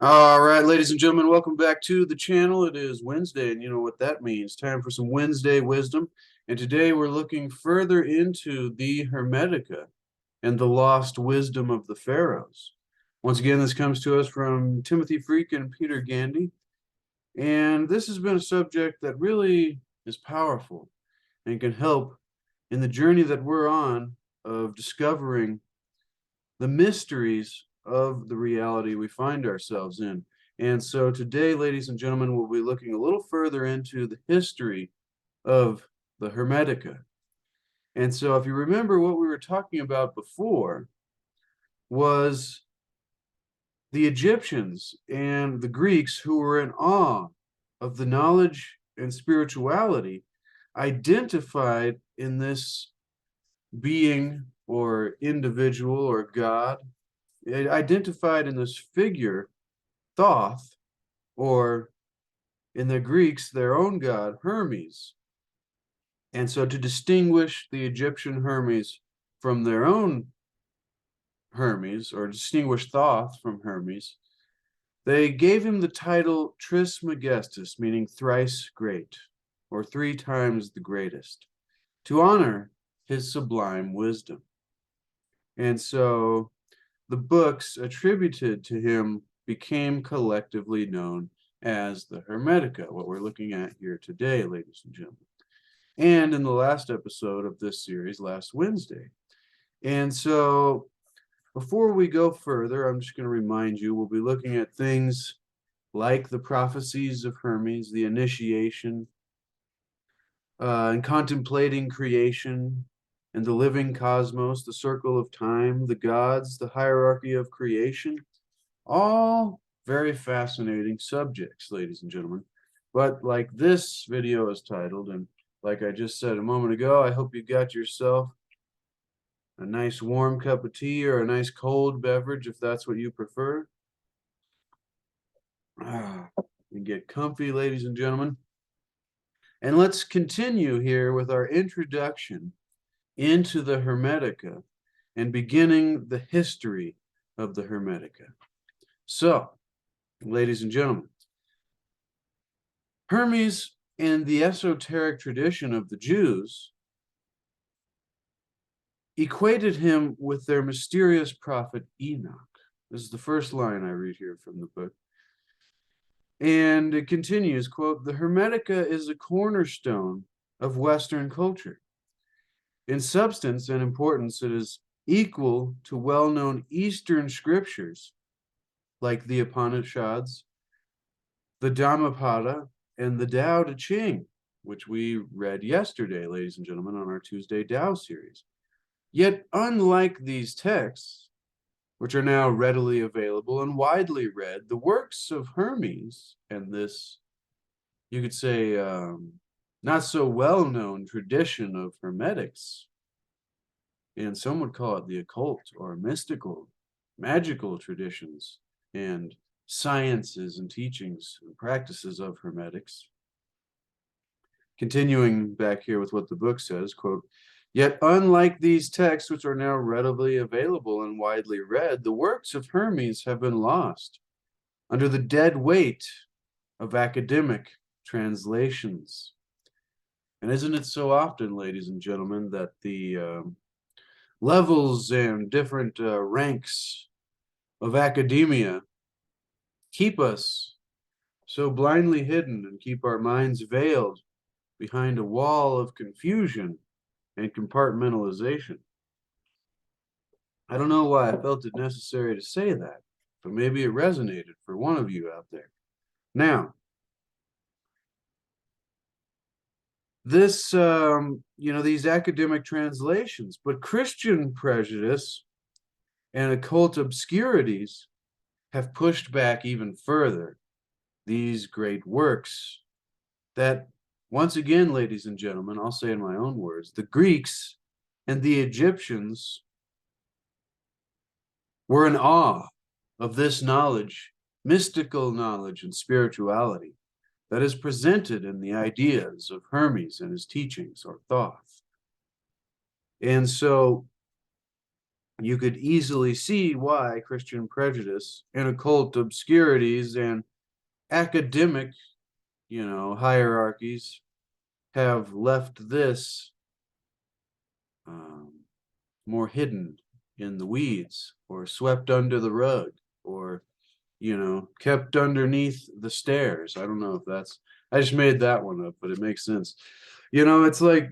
All right, ladies and gentlemen, welcome back to the channel. It is Wednesday, and you know what that means. Time for some Wednesday wisdom. And today we're looking further into the Hermetica and the lost wisdom of the Pharaohs. Once again, this comes to us from Timothy Freke and Peter Gandy. And this has been a subject that really is powerful and can help in the journey that we're on of discovering the mysteries of the reality we find ourselves in. And so today, ladies and gentlemen, we'll be looking a little further into the history of the Hermetica. And so if you remember, what we were talking about before was the Egyptians and the Greeks, who were in awe of the knowledge and spirituality identified in this being or individual or God, identified in this figure, Thoth, or in the Greeks, their own god, Hermes. And so to distinguish the Egyptian Hermes from their own Hermes, or distinguish Thoth from Hermes, they gave him the title Trismegistus, meaning thrice great, or three times the greatest, to honor his sublime wisdom. And so the books attributed to him became collectively known as the Hermetica, what we're looking at here today, ladies and gentlemen. And in the last episode of this series, last Wednesday. And so before we go further, I'm just going to remind you, we'll be looking at things like the prophecies of Hermes, the initiation, and contemplating creation, and the living cosmos, the circle of time, the gods, the hierarchy of creation, all very fascinating subjects, ladies and gentlemen. But like this video is titled, and like I just said a moment ago, I hope you got yourself a nice warm cup of tea or a nice cold beverage if that's what you prefer. And get comfy, ladies and gentlemen. And let's continue here with our introduction into the Hermetica and beginning the history of the Hermetica. So, ladies and gentlemen, Hermes and the esoteric tradition of the Jews equated him with their mysterious prophet Enoch. This is the first line I read here from the book. And it continues, quote, "The Hermetica is a cornerstone of Western culture. In substance and importance, it is equal to well-known Eastern scriptures like the Upanishads, the Dhammapada, and the Tao Te Ching, which we read yesterday, ladies and gentlemen, on our Tuesday Tao series. Yet, unlike these texts, which are now readily available and widely read, the works of Hermes and this, you could say, not so well-known tradition of Hermetics, and some would call it the occult or mystical, magical traditions and sciences and teachings and practices of Hermetics. Continuing back here with what the book says, quote, "Yet unlike these texts, which are now readily available and widely read, the works of Hermes have been lost under the dead weight of academic translations." And isn't it so often, ladies and gentlemen, that the levels and different ranks of academia keep us so blindly hidden and keep our minds veiled behind a wall of confusion and compartmentalization? I don't know why I felt it necessary to say that, but maybe it resonated for one of you out there. Now, this, these academic translations, but Christian prejudice and occult obscurities have pushed back even further these great works that, once again, ladies and gentlemen, I'll say in my own words, the Greeks and the Egyptians were in awe of this knowledge, mystical knowledge and spirituality that is presented in the ideas of Hermes and his teachings or Thoth. And so you could easily see why Christian prejudice and occult obscurities and academic, hierarchies have left this um, more hidden in the weeds or swept under the rug or, kept underneath the stairs. I don't know if I just made that one up, but it makes sense. It's like,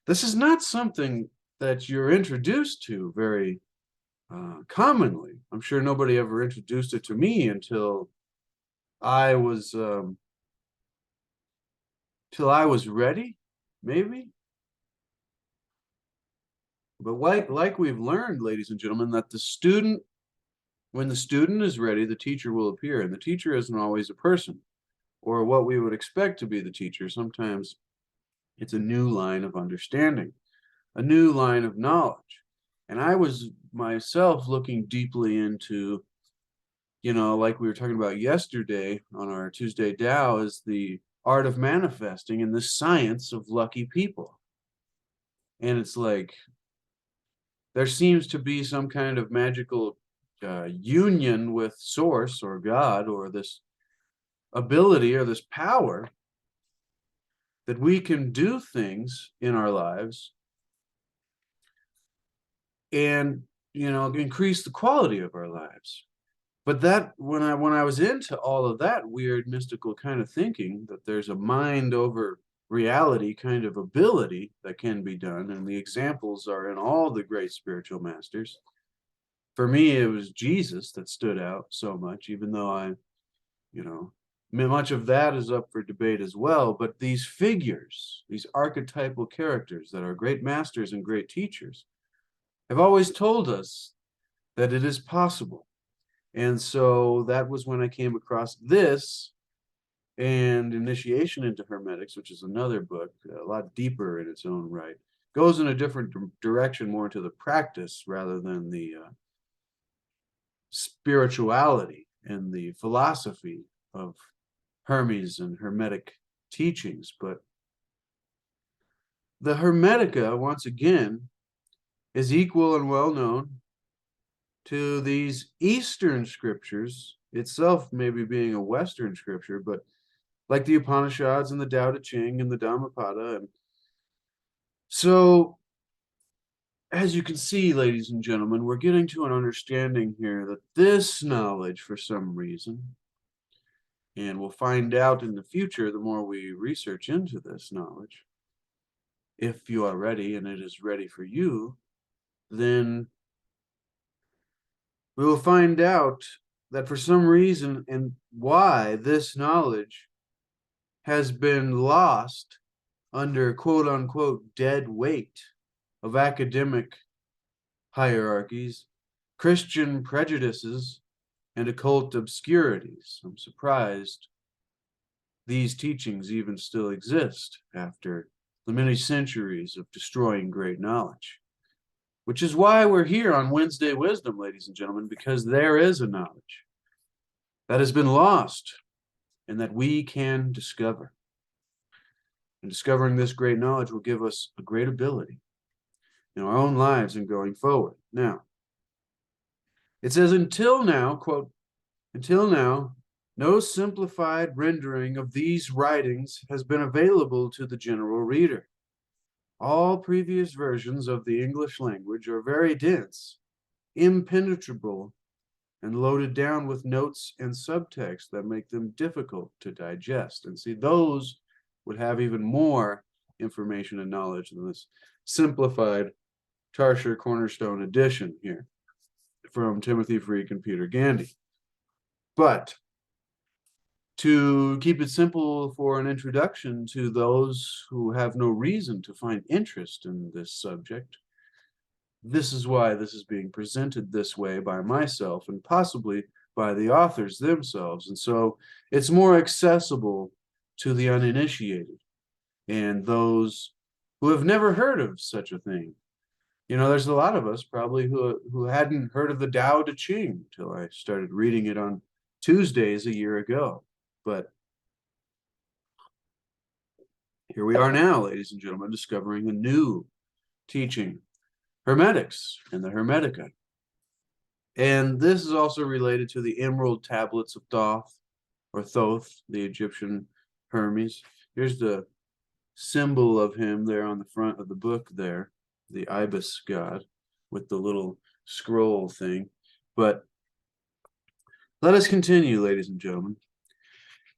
this is not something that you're introduced to very commonly. I'm sure nobody ever introduced it to me until I was ready, maybe. But like we've learned, ladies and gentlemen, that when the student is ready, the teacher will appear, and the teacher isn't always a person or what we would expect to be the teacher. Sometimes it's a new line of understanding, a new line of knowledge. And I was myself looking deeply into, like we were talking about yesterday on our Tuesday Tao, is the art of manifesting and the science of lucky people. And it's like, there seems to be some kind of magical union with source or God or this ability or this power that we can do things in our lives and increase the quality of our lives. But that when I was into all of that weird mystical kind of thinking, that there's a mind over reality kind of ability that can be done, and the examples are in all the great spiritual masters. For me, it was Jesus that stood out so much, even though much of that is up for debate as well. But these figures, these archetypal characters that are great masters and great teachers, have always told us that it is possible. And so that was when I came across this and Initiation into Hermetics, which is another book, a lot deeper in its own right. Goes in a different direction, more into the practice rather than the spirituality and the philosophy of Hermes and Hermetic teachings. But the Hermetica, once again, is equal and well known to these Eastern scriptures, itself maybe being a Western scripture, but like the Upanishads and the Tao Te Ching and the Dhammapada. And so, as you can see, ladies and gentlemen, we're getting to an understanding here that this knowledge, for some reason, and we'll find out in the future the more we research into this knowledge, if you are ready and it is ready for you, then we will find out that for some reason and why this knowledge has been lost under quote unquote dead weight of academic hierarchies, Christian prejudices, and occult obscurities. I'm surprised these teachings even still exist after the many centuries of destroying great knowledge. Which is why we're here on Wednesday Wisdom, ladies and gentlemen, because there is a knowledge that has been lost and that we can discover. And discovering this great knowledge will give us a great ability in our own lives and going forward. Now, it says, until now, quote, until now, no simplified rendering of these writings has been available to the general reader. All previous versions of the English language are very dense, impenetrable, and loaded down with notes and subtext that make them difficult to digest. And see, those would have even more information and knowledge than this simplified Tarsher Cornerstone edition here from Timothy Freke and Peter Gandy. But to keep it simple for an introduction to those who have no reason to find interest in this subject, this is why this is being presented this way by myself and possibly by the authors themselves. And so it's more accessible to the uninitiated and those who have never heard of such a thing. There's a lot of us probably who hadn't heard of the Tao Te Ching till I started reading it on Tuesdays a year ago. But here we are now, ladies and gentlemen, discovering a new teaching Hermetics and the Hermetica. And this is also related to the emerald tablets of Thoth, or Thoth, the Egyptian Hermes. Here's the symbol of him there on the front of the book there, the ibis god with the little scroll thing. But let us continue, ladies and gentlemen.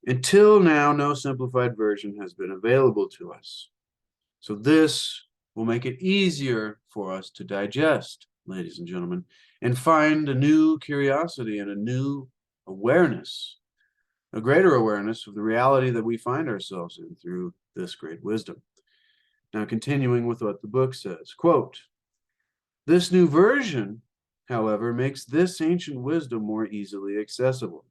Until now, no simplified version has been available to us. So this will make it easier for us to digest, ladies and gentlemen, and find a new curiosity and a new awareness, a greater awareness of the reality that we find ourselves in through this great wisdom. Now, continuing with what the book says, quote, "This new version, however, makes this ancient wisdom more easily accessible.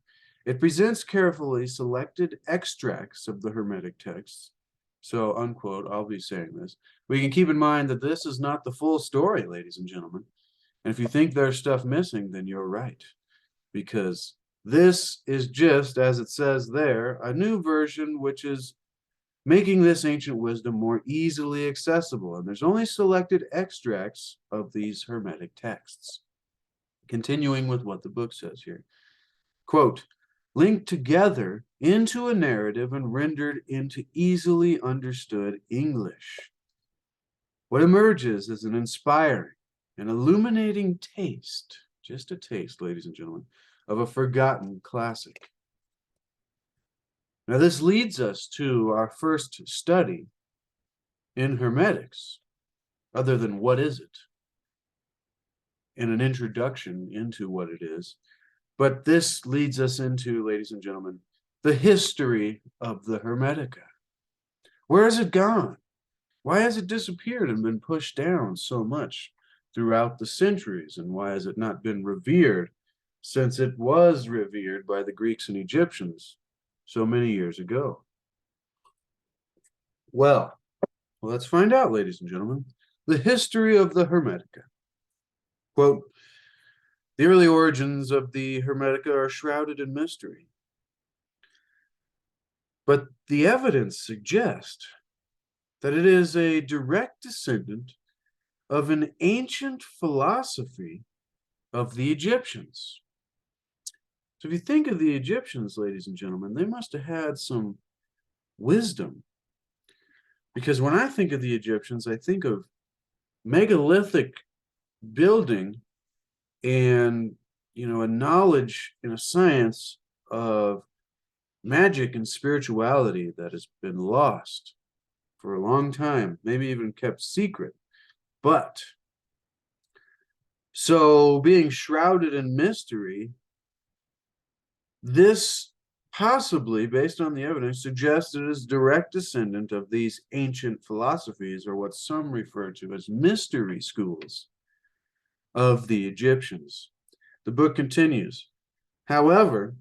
It presents carefully selected extracts of the Hermetic texts." So, unquote, I'll be saying this. We can keep in mind that this is not the full story, ladies and gentlemen. And if you think there's stuff missing, then you're right. Because this is just, as it says there, a new version which is making this ancient wisdom more easily accessible. And there's only selected extracts of these Hermetic texts. Continuing with what the book says here. Quote, "Linked together into a narrative and rendered into easily understood English. What emerges is an inspiring and illuminating taste, just a taste, ladies and gentlemen, of a forgotten classic." Now, this leads us to our first study in Hermetics, other than what is it, and an introduction into what it is. But this leads us into, ladies and gentlemen, the history of the Hermetica. Where has it gone? Why has it disappeared and been pushed down so much throughout the centuries? And why has it not been revered since it was revered by the Greeks and Egyptians so many years ago? Well, let's find out, ladies and gentlemen, the history of the Hermetica. Quote, "The early origins of the Hermetica are shrouded in mystery, but the evidence suggests that it is a direct descendant of an ancient philosophy of the Egyptians." So if you think of the Egyptians, ladies and gentlemen, they must have had some wisdom. Because when I think of the Egyptians, I think of megalithic building and, a knowledge and a science of magic and spirituality that has been lost for a long time, maybe even kept secret. But, so being shrouded in mystery, this possibly, based on the evidence, suggests it is direct descendant of these ancient philosophies, or what some refer to as mystery schools of the Egyptians. The book continues. However,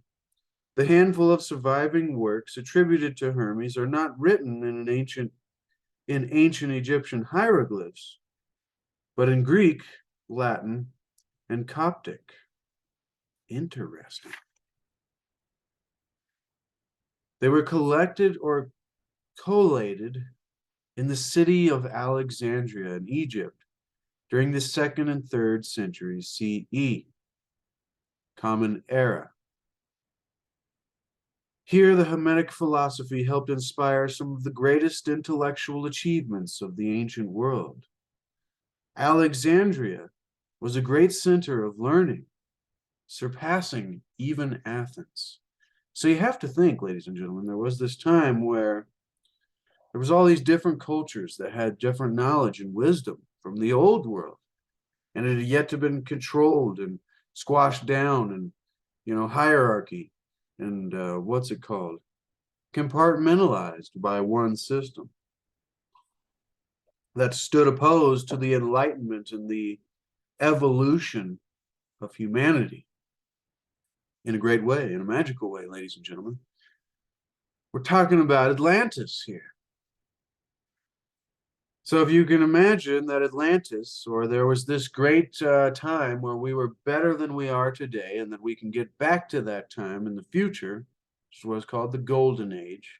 the handful of surviving works attributed to Hermes are not written in ancient Egyptian hieroglyphs, but in Greek, Latin, and Coptic. Interesting. They were collected or collated in the city of Alexandria in Egypt during the 2nd and 3rd centuries CE, Common Era. Here, the Hermetic philosophy helped inspire some of the greatest intellectual achievements of the ancient world. Alexandria was a great center of learning, surpassing even Athens. So you have to think, ladies and gentlemen, there was this time where there was all these different cultures that had different knowledge and wisdom from the old world, and it had yet to been controlled and squashed down, and hierarchy and what's it called, compartmentalized by one system that stood opposed to the enlightenment and the evolution of humanity in a great way, in a magical way, ladies and gentlemen. We're talking about Atlantis here. So if you can imagine that Atlantis, or there was this great time where we were better than we are today, and that we can get back to that time in the future, which is what's called the Golden Age.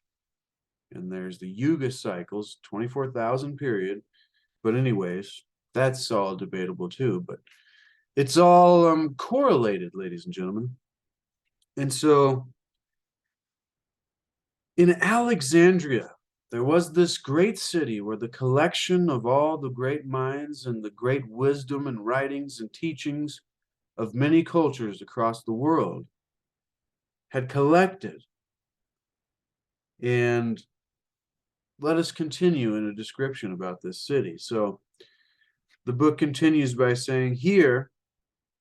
And there's the Yuga cycles, 24,000 period. But anyways, That's all debatable too, but it's all correlated, ladies and gentlemen. And so in Alexandria, there was this great city where the collection of all the great minds and the great wisdom and writings and teachings of many cultures across the world had collected. And let us continue in a description about this city. So the book continues by saying, here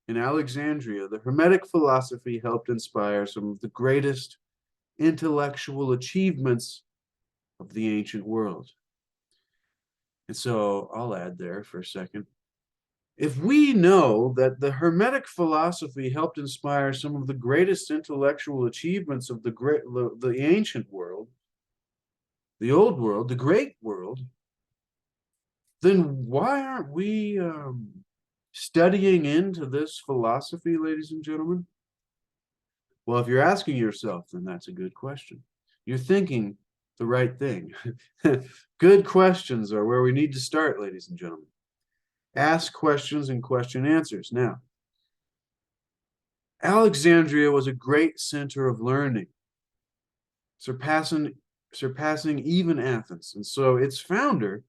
in Alexandria, the Hermetic philosophy helped inspire some of the greatest intellectual achievements of the ancient world. And so I'll add there for a second. If we know that the Hermetic philosophy helped inspire some of the greatest intellectual achievements of the ancient world, the old world, the great world, then why aren't we studying into this philosophy, ladies and gentlemen? Well, if you're asking yourself, then that's a good question. You're thinking the right thing. Good questions are where we need to start, ladies and gentlemen. Ask questions and question answers. Now, Alexandria was a great center of learning, surpassing even Athens. And so its founder,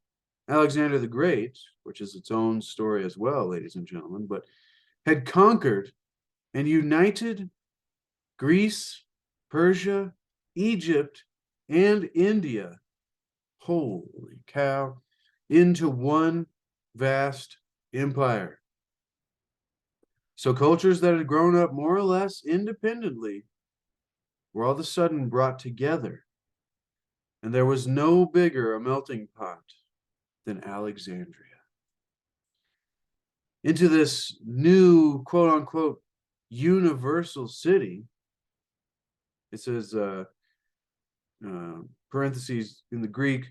Alexander the Great, which is its own story as well, ladies and gentlemen, but had conquered and united Greece, Persia, Egypt, and India, holy cow, into one vast empire. So cultures that had grown up more or less independently were all of a sudden brought together. And there was no bigger a melting pot than Alexandria. Into this new, quote unquote, universal city, it says, parentheses in the Greek,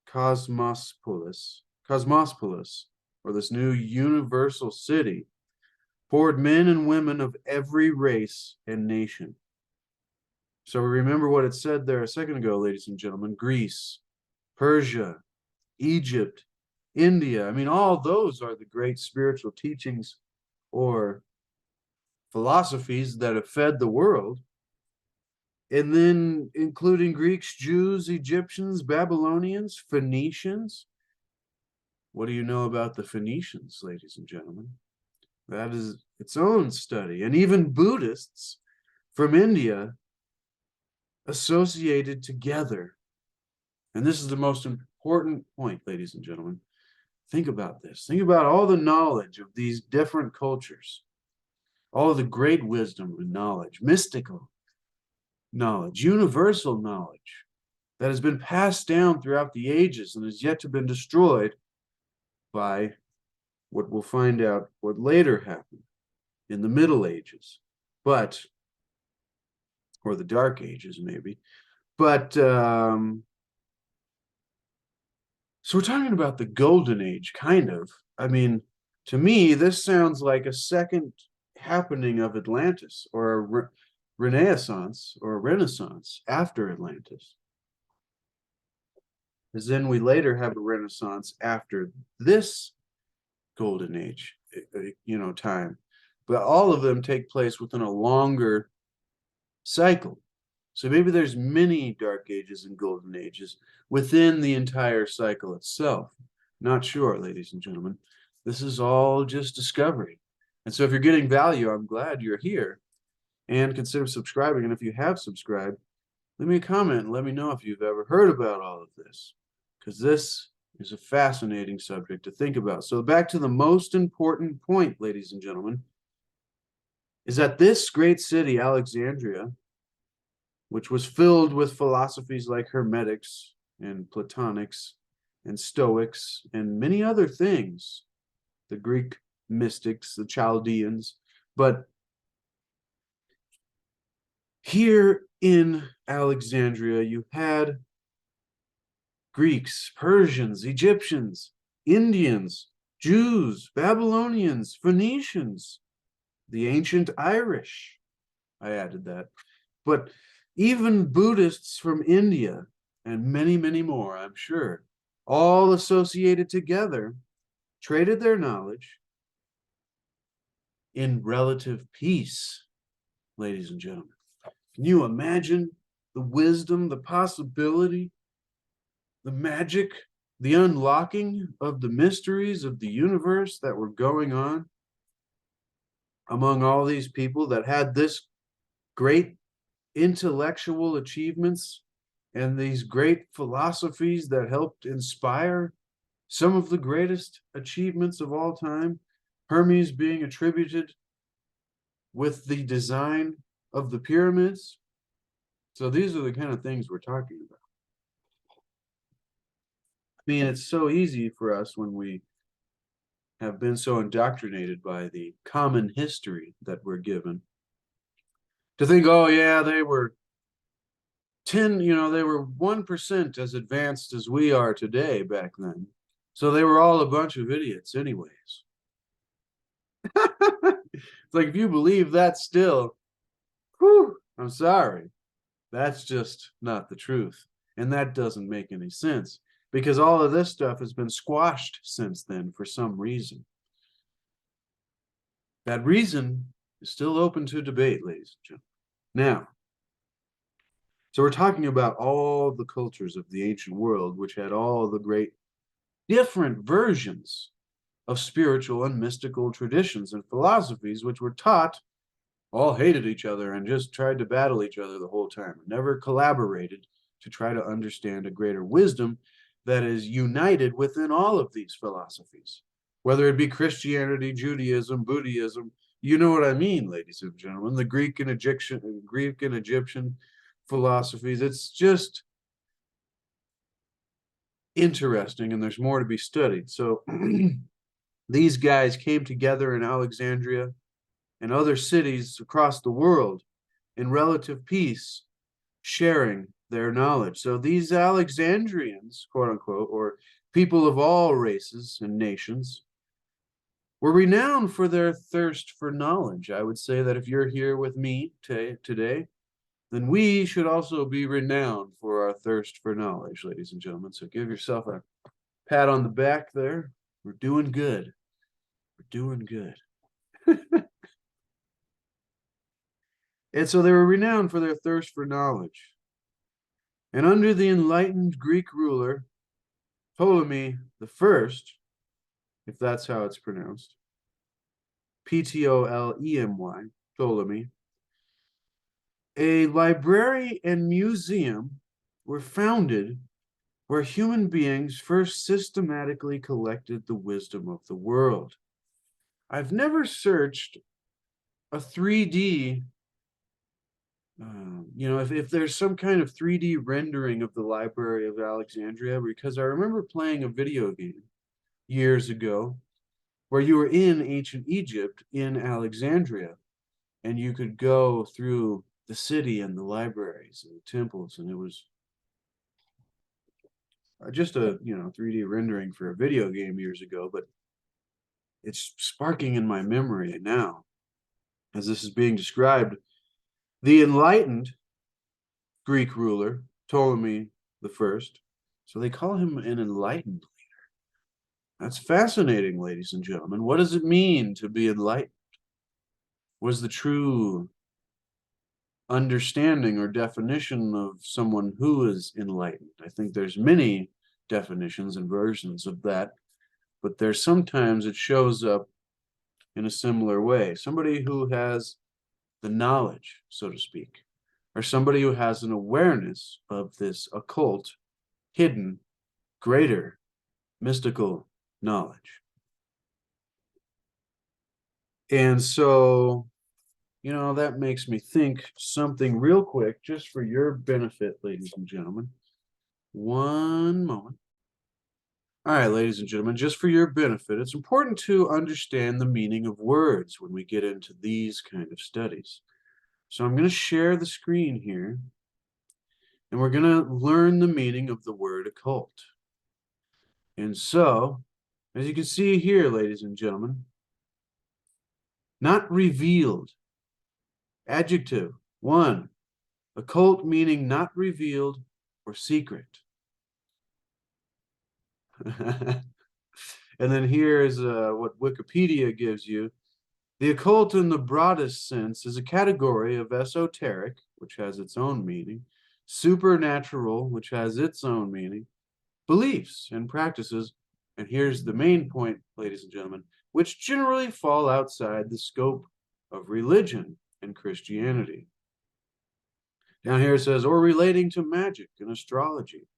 cosmopolis, or this new universal city, poured men and women of every race and nation. So remember what it said there a second ago, ladies and gentlemen. Greece, Persia, Egypt, India. I mean, all those are the great spiritual teachings or philosophies that have fed the world. And then including Greeks, Jews, Egyptians, Babylonians, Phoenicians. What do you know about the Phoenicians, ladies and gentlemen? That is its own study. And even Buddhists from India associated together. And this is the most important point, ladies and gentlemen. Think about this. Think about all the knowledge of these different cultures, all of the great wisdom and knowledge, mystical knowledge, universal knowledge that has been passed down throughout the ages and has yet to been destroyed by what we'll find out what later happened in the Middle Ages, or the Dark Ages maybe. But so we're talking about the Golden Age, kind of. I mean, to me, this sounds like a second happening of Atlantis, or a Renaissance or a Renaissance after Atlantis. Because then we later have a Renaissance after this Golden Age, time. But all of them take place within a longer cycle. So maybe there's many Dark Ages and Golden Ages within the entire cycle itself. Not sure, ladies and gentlemen. This is all just discovery. And so if you're getting value, I'm glad you're here. And consider subscribing. And if you have subscribed, leave me a comment and let me know if you've ever heard about all of this, because this is a fascinating subject to think about. So back to the most important point, ladies and gentlemen, is that this great city, Alexandria, which was filled with philosophies like Hermetics and Platonics and Stoics and many other things, the Greek mystics, the Chaldeans, but here in Alexandria, you had Greeks, Persians, Egyptians, Indians, Jews, Babylonians, Phoenicians, the ancient Irish. I added that. But even Buddhists from India and many, many more, I'm sure, all associated together traded their knowledge in relative peace, ladies and gentlemen. Can you imagine the wisdom, the possibility, the magic, the unlocking of the mysteries of the universe that were going on among all these people that had this great intellectual achievements and these great philosophies that helped inspire some of the greatest achievements of all time? Hermes being attributed with the design of the pyramids. So these are the kind of things we're talking about. I mean, it's so easy for us when we have been so indoctrinated by the common history that we're given to think, oh yeah, they were 10, they were 1% as advanced as we are today back then. So they were all a bunch of idiots anyways. It's like, if you believe that still, whew, I'm sorry. That's just not the truth. And that doesn't make any sense because all of this stuff has been squashed since then for some reason. That reason is still open to debate, ladies and gentlemen. Now, so we're talking about all the cultures of the ancient world, which had all the great different versions of spiritual and mystical traditions and philosophies, which were taught, all hated each other and just tried to battle each other the whole time, never collaborated to try to understand a greater wisdom that is united within all of these philosophies, whether it be Christianity, Judaism, Buddhism. You know what I mean, ladies and gentlemen, the Greek and Egyptian philosophies. It's just interesting, and there's more to be studied. So these guys came together in Alexandria and other cities across the world in relative peace, sharing their knowledge. So these Alexandrians, quote unquote, or people of all races and nations, were renowned for their thirst for knowledge. I would say that if you're here with me today, then we should also be renowned for our thirst for knowledge, ladies and gentlemen. So give yourself a pat on the back there. We're doing good. We're doing good. And so they were renowned for their thirst for knowledge. And under the enlightened Greek ruler, Ptolemy the First, if that's how it's pronounced, Ptolemy, Ptolemy, a library and museum were founded where human beings first systematically collected the wisdom of the world. I've never searched a 3D, if there's some kind of 3D rendering of the Library of Alexandria, because I remember playing a video game years ago where you were in ancient Egypt in Alexandria, and you could go through the city and the libraries and the temples, and it was just a 3D rendering for a video game years ago, but it's sparking in my memory now as this is being described. The enlightened Greek ruler, Ptolemy the First, so they call him an enlightened leader. That's fascinating, ladies and gentlemen. What does it mean to be enlightened? What is the true understanding or definition of someone who is enlightened? I think there's many definitions and versions of that, but there's sometimes it shows up in a similar way. Somebody who has the knowledge, so to speak, or somebody who has an awareness of this occult, hidden, greater, mystical knowledge. And so, that makes me think something real quick, just for your benefit, ladies and gentlemen. One moment. All right, ladies and gentlemen, just for your benefit, it's important to understand the meaning of words when we get into these kind of studies. So I'm going to share the screen here, and we're going to learn the meaning of the word occult. And so, as you can see here, ladies and gentlemen, not revealed. Adjective, 1. Occult meaning not revealed or secret. And then here's what Wikipedia gives you. The occult in the broadest sense is a category of esoteric, which has its own meaning, supernatural, which has its own meaning, beliefs and practices, and here's the main point, ladies and gentlemen, which generally fall outside the scope of religion and Christianity. Down here it says, or relating to magic and astrology.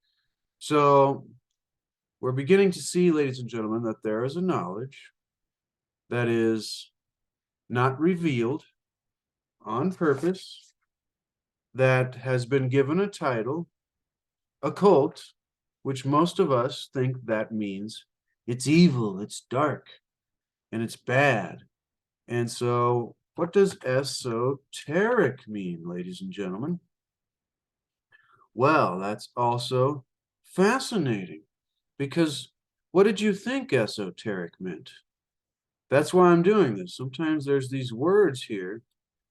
So we're beginning to see, ladies and gentlemen, that there is a knowledge that is not revealed on purpose, that has been given a title, occult, which most of us think that means it's evil, it's dark, and it's bad. And so what does esoteric mean, ladies and gentlemen? Well, that's also fascinating, because what did you think esoteric meant? That's why I'm doing this. Sometimes there's these words here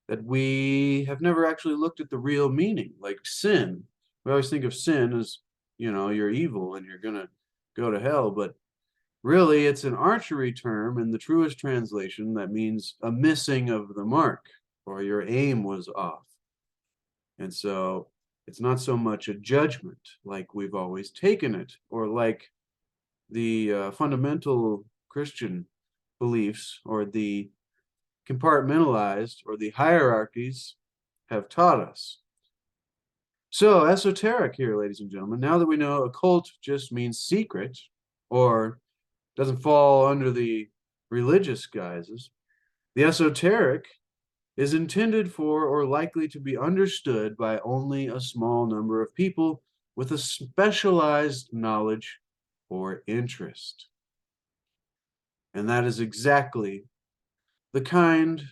that we have never actually looked at the real meaning, like sin. We always think of sin as, you're evil and you're going to go to hell, but really it's an archery term in the truest translation that means a missing of the mark, or your aim was off. And so it's not so much a judgment like we've always taken it, or like the fundamental Christian beliefs or the compartmentalized or the hierarchies have taught us. So esoteric here, ladies and gentlemen, now that we know occult just means secret or doesn't fall under the religious guises, the esoteric is intended for or likely to be understood by only a small number of people with a specialized knowledge or interest. And that is exactly the kind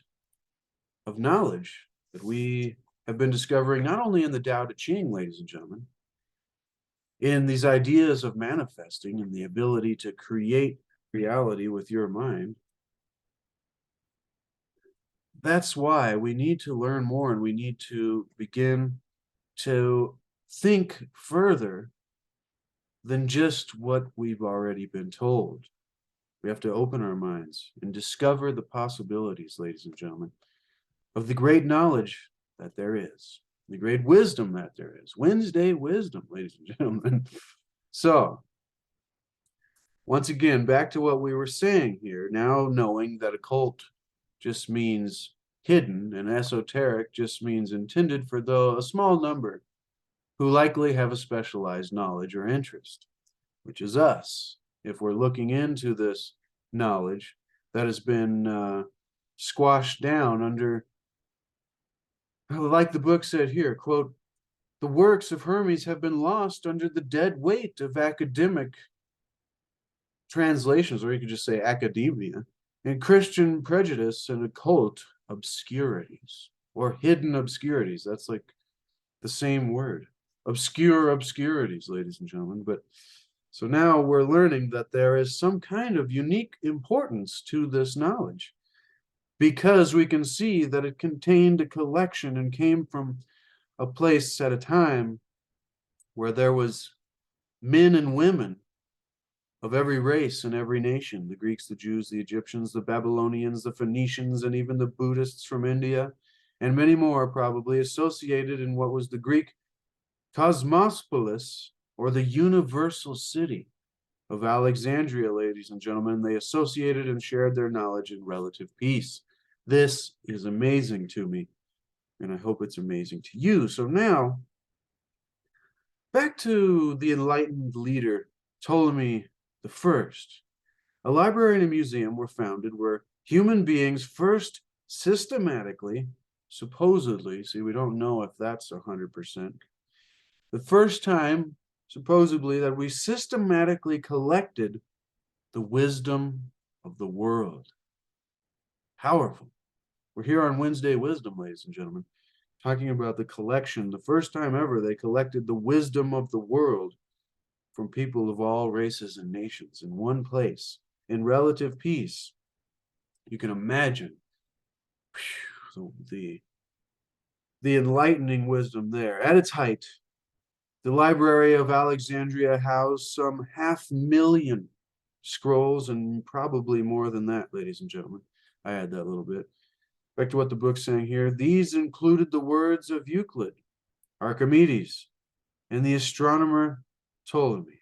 of knowledge that we have been discovering not only in the Tao Te Ching, ladies and gentlemen, in these ideas of manifesting and the ability to create reality with your mind. That's why we need to learn more, and we need to begin to think further than just what we've already been told. We have to open our minds and discover the possibilities, ladies and gentlemen, of the great knowledge that there is, the great wisdom that there is. Wednesday wisdom, ladies and gentlemen. So, once again, back to what we were saying here, now knowing that occult just means hidden and esoteric just means intended for a small number who likely have a specialized knowledge or interest, which is us. If we're looking into this knowledge that has been squashed down under, like the book said here, quote, the works of Hermes have been lost under the dead weight of academic translations, or you could just say academia, and Christian prejudice and occult obscurities, or hidden obscurities. That's like the same word. Obscure obscurities, ladies and gentlemen. But so now we're learning that there is some kind of unique importance to this knowledge, because we can see that it contained a collection and came from a place at a time where there was men and women of every race and every nation, the Greeks, the Jews, the Egyptians, the Babylonians, the Phoenicians, and even the Buddhists from India, and many more probably associated in what was the Greek Cosmopolis, or the universal city of Alexandria, ladies and gentlemen. They associated and shared their knowledge in relative peace. This is amazing to me, and I hope it's amazing to you. So now, back to the enlightened leader, Ptolemy the First. A library and a museum were founded where human beings first systematically, supposedly, see, we don't know if that's 100%, the first time, supposedly, that we systematically collected the wisdom of the world. Powerful. We're here on Wednesday Wisdom, ladies and gentlemen, talking about the collection. The first time ever they collected the wisdom of the world from people of all races and nations in one place, in relative peace. You can imagine the enlightening wisdom there. At its height, the Library of Alexandria housed some 500,000 scrolls and probably more than that, ladies and gentlemen. I add that a little bit. Back to what the book's saying here. These included the words of Euclid, Archimedes, and the astronomer Ptolemy,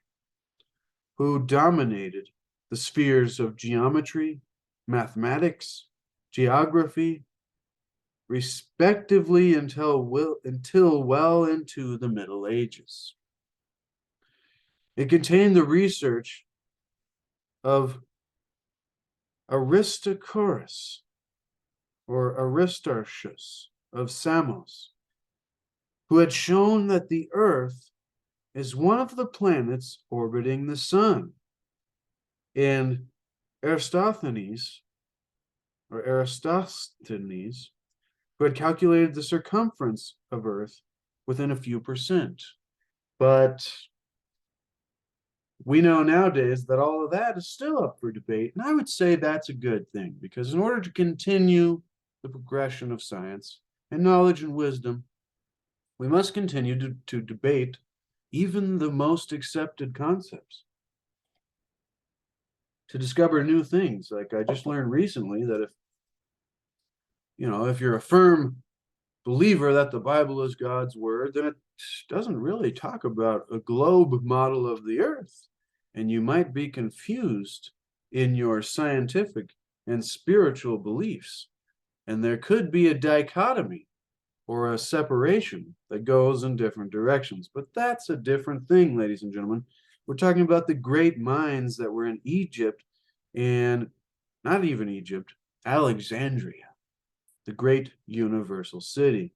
who dominated the spheres of geometry, mathematics, geography, respectively until well into the Middle Ages. It contained the research of Aristarchus or Aristarchus of Samos, who had shown that the Earth is one of the planets orbiting the sun. And Eratosthenes, who had calculated the circumference of Earth within a few percent. But we know nowadays that all of that is still up for debate, and I would say that's a good thing, because in order to continue the progression of science and knowledge and wisdom, we must continue to debate even the most accepted concepts, to discover new things. Like I just learned recently that if you're a firm believer that the Bible is God's word, then it doesn't really talk about a globe model of the earth. And you might be confused in your scientific and spiritual beliefs. And there could be a dichotomy or a separation that goes in different directions. But that's a different thing, ladies and gentlemen. We're talking about the great minds that were in Egypt, and not even Egypt, Alexandria, the great universal city,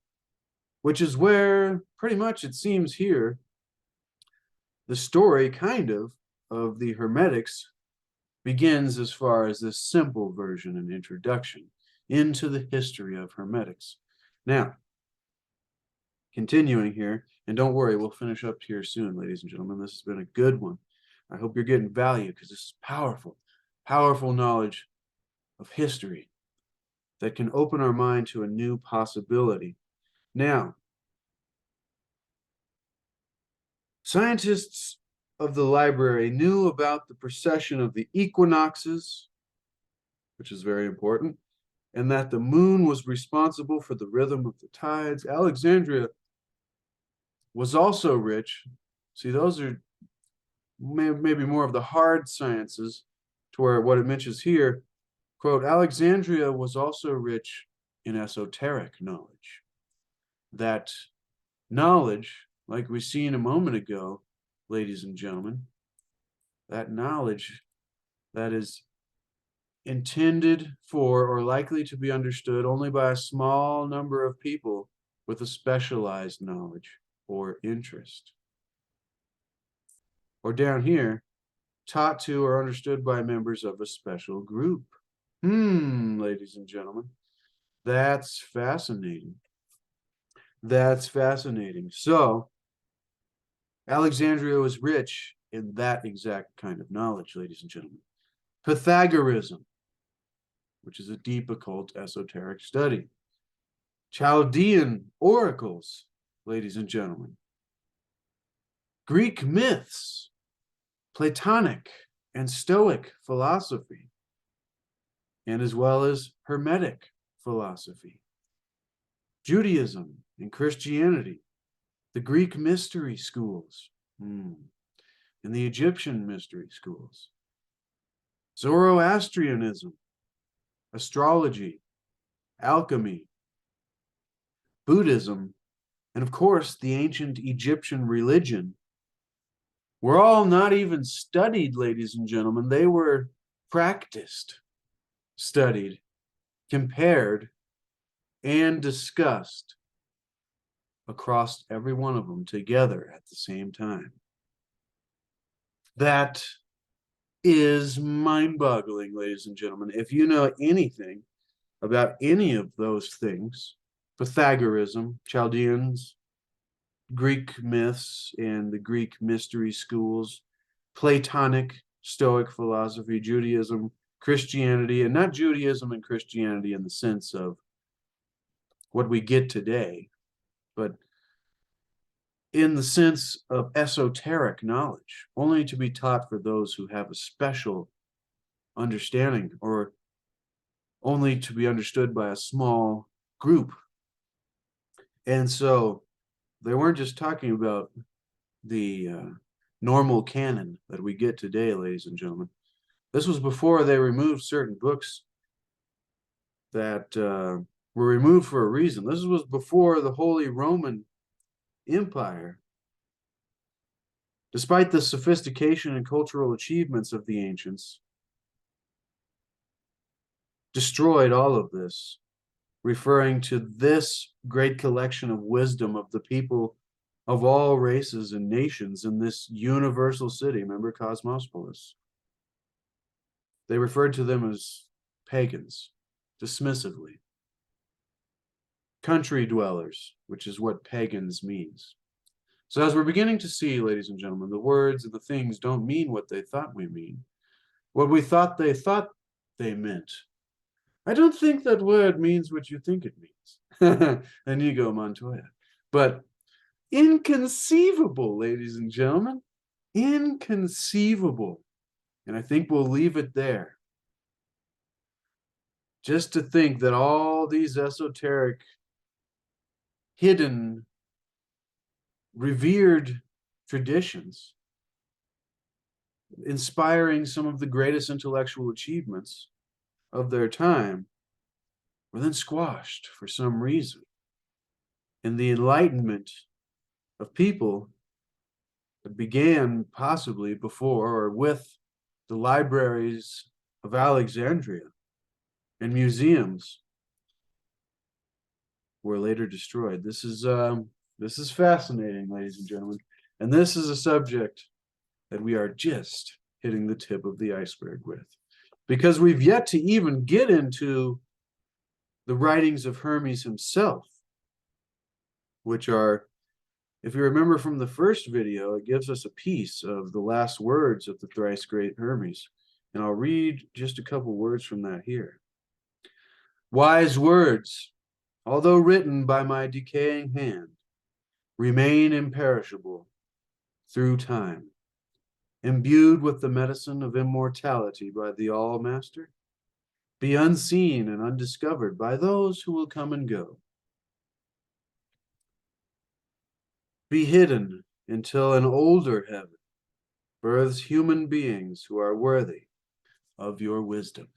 which is where pretty much it seems here the story kind of the Hermetics begins, as far as this simple version and introduction into the history of Hermetics. Now, continuing here, and don't worry, we'll finish up here soon, ladies and gentlemen. This has been a good one. I hope you're getting value, because this is powerful, powerful knowledge of history that can open our mind to a new possibility. Now, scientists of the library knew about the precession of the equinoxes, which is very important, and that the moon was responsible for the rhythm of the tides. Alexandria was also rich. See, those are maybe more of the hard sciences, to where what it mentions here, quote, Alexandria was also rich in esoteric knowledge. That knowledge, like we seen a moment ago, ladies and gentlemen, that knowledge that is intended for or likely to be understood only by a small number of people with a specialized knowledge or interest. Or down here, taught to or understood by members of a special group. Ladies and gentlemen, that's fascinating. That's fascinating. So, Alexandria was rich in that exact kind of knowledge, ladies and gentlemen. Pythagorism, which is a deep occult esoteric study. Chaldean oracles, ladies and gentlemen. Greek myths, Platonic and Stoic philosophy, and as well as Hermetic philosophy. Judaism and Christianity, the Greek mystery schools, and the Egyptian mystery schools. Zoroastrianism, astrology, alchemy, Buddhism, and of course the ancient Egyptian religion were all not even studied, ladies and gentlemen. They were practiced, studied, compared, and discussed across every one of them together at the same time. That is mind-boggling, ladies and gentlemen. If you know anything about any of those things, Pythagorism, Chaldeans, Greek myths and the Greek mystery schools, Platonic, Stoic philosophy, Judaism, Christianity, and not Judaism and Christianity in the sense of what we get today, but in the sense of esoteric knowledge, only to be taught for those who have a special understanding, or only to be understood by a small group. And so they weren't just talking about the normal canon that we get today, ladies and gentlemen. This was before they removed certain books that were removed for a reason. This was before the Holy Roman Empire, despite the sophistication and cultural achievements of the ancients, destroyed all of this, referring to this great collection of wisdom of the people of all races and nations in this universal city. Remember Cosmopolis? They referred to them as pagans, dismissively. Country dwellers, which is what pagans means. So as we're beginning to see, ladies and gentlemen, the words and the things don't mean what they thought we mean. What we thought they meant. I don't think that word means what you think it means. Inigo Montoya. But inconceivable, ladies and gentlemen. Inconceivable. And I think we'll leave it there. Just to think that all these esoteric, hidden, revered traditions, inspiring some of the greatest intellectual achievements of their time, were then squashed for some reason. And the enlightenment of people that began possibly before or with the libraries of Alexandria and museums were later destroyed. This is fascinating, ladies and gentlemen. And this is a subject that we are just hitting the tip of the iceberg with, because we've yet to even get into the writings of Hermes himself, which are, if you remember from the first video, it gives us a piece of the last words of the thrice great Hermes. And I'll read just a couple words from that here. Wise words, although written by my decaying hand, remain imperishable through time, imbued with the medicine of immortality by the All-Master, be unseen and undiscovered by those who will come and go. Be hidden until an older heaven births human beings who are worthy of your wisdom.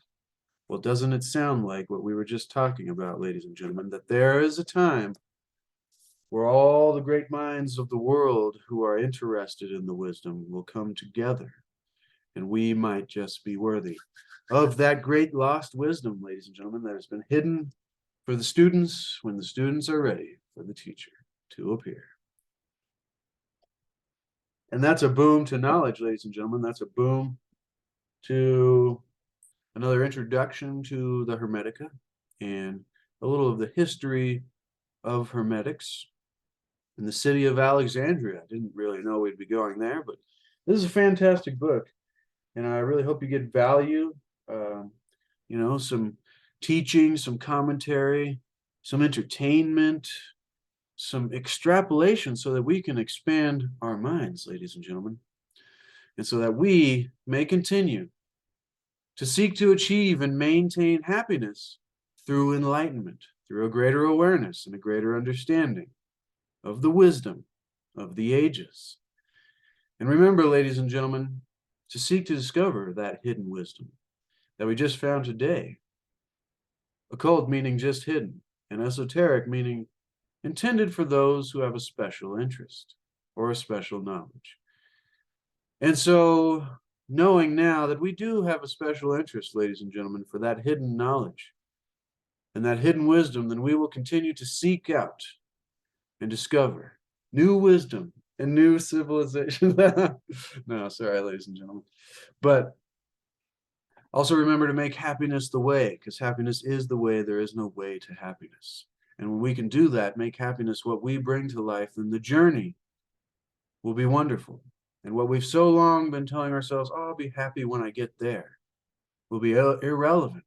Well, doesn't it sound like what we were just talking about, ladies and gentlemen, that there is a time where all the great minds of the world who are interested in the wisdom will come together, and we might just be worthy of that great lost wisdom, ladies and gentlemen, that has been hidden for the students when the students are ready for the teacher to appear. And that's a boom to knowledge, ladies and gentlemen. That's a boom to another introduction to the Hermetica and a little of the history of Hermetics in the city of Alexandria. I didn't really know we'd be going there, but this is a fantastic book, and I really hope you get value, some teaching, some commentary, some entertainment, some extrapolation, so that we can expand our minds, ladies and gentlemen, and so that we may continue to seek to achieve and maintain happiness through enlightenment, through a greater awareness and a greater understanding of the wisdom of the ages. And remember, ladies and gentlemen, to seek to discover that hidden wisdom that we just found today. Occult meaning just hidden, and esoteric meaning intended for those who have a special interest or a special knowledge. And so, knowing now that we do have a special interest, ladies and gentlemen, for that hidden knowledge and that hidden wisdom, then we will continue to seek out and discover new wisdom and new civilization. No, sorry, ladies and gentlemen. But also remember to make happiness the way, because happiness is the way. There is no way to happiness. And when we can do that, make happiness what we bring to life, then the journey will be wonderful. And what we've so long been telling ourselves, oh, I'll be happy when I get there, will be irrelevant,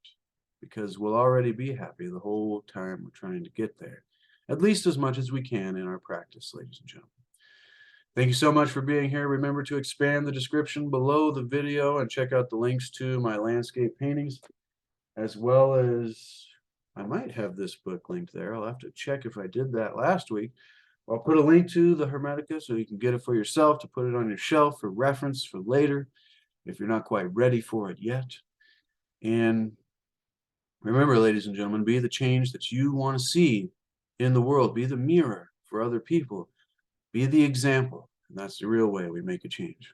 because we'll already be happy the whole time we're trying to get there, at least as much as we can in our practice, ladies and gentlemen. Thank you so much for being here. Remember to expand the description below the video and check out the links to my landscape paintings, as well as I might have this book linked there. I'll have to check if I did that last week. I'll put a link to the Hermetica so you can get it for yourself to put it on your shelf for reference for later if you're not quite ready for it yet. And remember, ladies and gentlemen, be the change that you want to see in the world. Be the mirror for other people. Be the example. And that's the real way we make a change.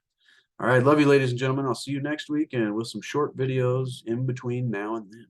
All right, love you, ladies and gentlemen. I'll see you next week and with some short videos in between now and then.